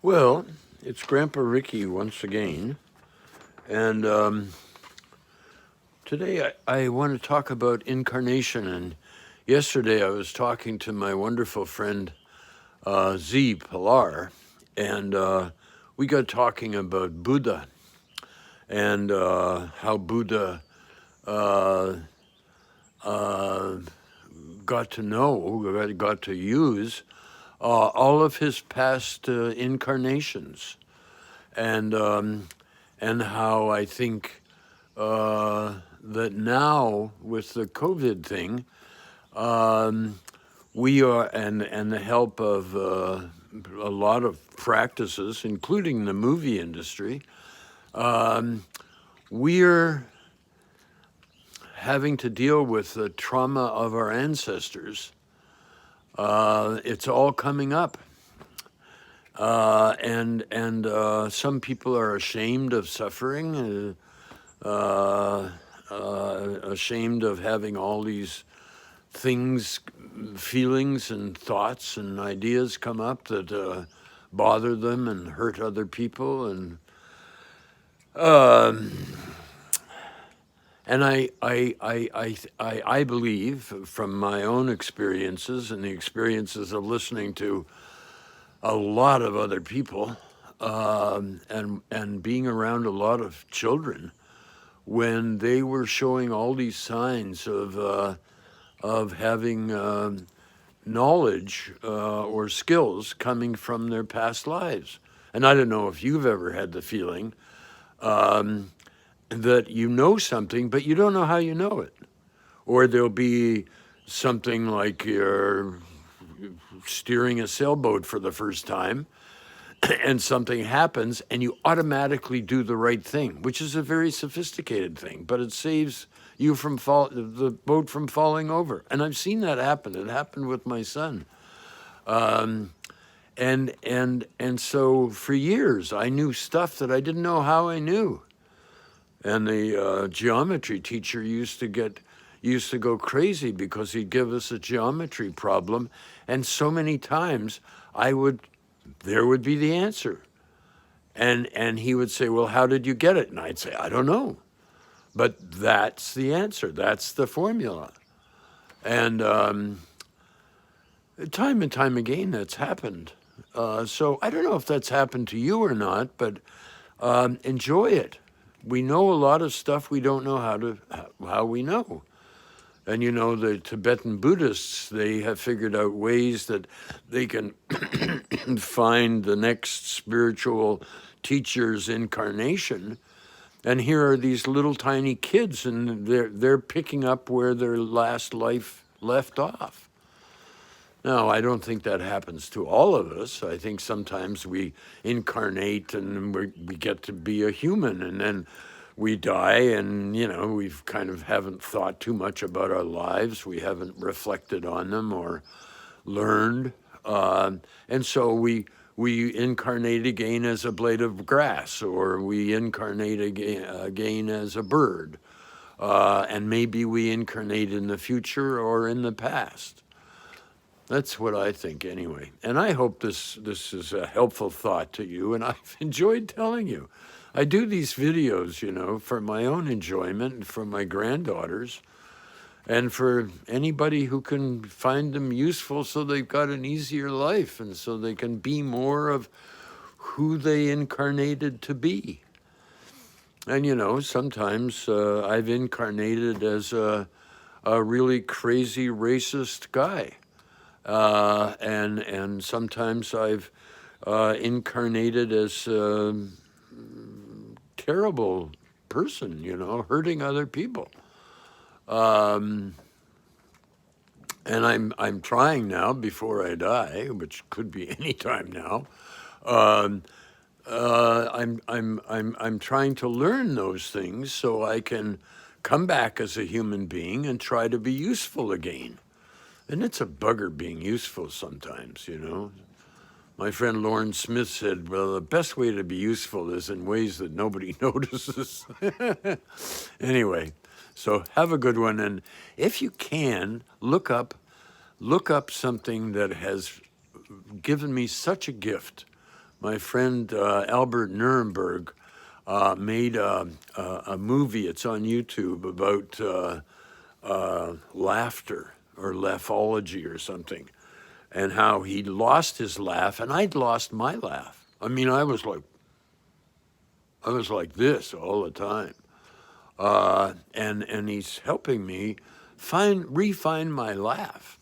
Well, it's Grandpa Ricky once again, and today I want to talk about incarnation. And yesterday I was talking to my wonderful friend Z Pilar, and we got talking about Buddha and how Buddha uh, uh, got to know, got to use all of his past incarnations, and how I think that now with the COVID thing, we are, and the help of a lot of practices, including the movie industry, we're having to deal with the trauma of our ancestors. It's all coming up. And some people are ashamed of suffering, ashamed of having all these things, feelings and thoughts and ideas come up that bother them and hurt other people. And I believe from my own experiences and the experiences of listening to a lot of other people, and being around a lot of children, when they were showing all these signs of having knowledge or skills coming from their past lives. And I don't know if you've ever had the feeling that you know something, but you don't know how you know it. Or there'll be something like you're steering a sailboat for the first time, and something happens and you automatically do the right thing, which is a very sophisticated thing, but it saves you from the boat from falling over. And I've seen that happen. It happened with my son. And so for years I knew stuff that I didn't know how I knew. And the geometry teacher used to go crazy because he'd give us a geometry problem, and so many times there would be the answer. And he would say, well, how did you get it? And I'd say, I don't know. But that's the answer. That's the formula. And time and time again, that's happened. So I don't know if that's happened to you or not, but enjoy it. We know a lot of stuff we don't know how we know. And you know, the Tibetan Buddhists, they have figured out ways that they can find the next spiritual teacher's incarnation. And here are these little tiny kids, and they're picking up where their last life left off. Now, I don't think that happens to all of us. I think sometimes we incarnate and we get to be a human, and then we die, and we've kind of haven't thought too much about our lives. We haven't reflected on them or learned, and so we incarnate again as a blade of grass, or we incarnate again as a bird, and maybe we incarnate in the future or in the past. That's what I think, anyway. And I hope this is a helpful thought to you, and I've enjoyed telling you. I do these videos, for my own enjoyment and for my granddaughters, and for anybody who can find them useful so they've got an easier life and so they can be more of who they incarnated to be. And, sometimes I've incarnated as a really crazy racist guy. And sometimes I've incarnated as a terrible person, hurting other people. And I'm trying now, before I die, which could be any time now. I'm trying to learn those things so I can come back as a human being and try to be useful again. And it's a bugger being useful sometimes, My friend Lauren Smith said, well, the best way to be useful is in ways that nobody notices. Anyway, so have a good one. And if you can, look up something that has given me such a gift My friend Albert Nuremberg made a movie. It's on YouTube about laughter or laughology or something, and how he lost his laugh, and I'd lost my laugh. I mean, I was like this all the time, and he's helping me refine my laugh.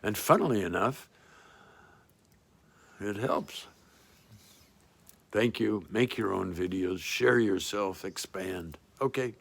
And funnily enough, it helps. Thank you. Make your own videos. Share yourself. Expand. Okay.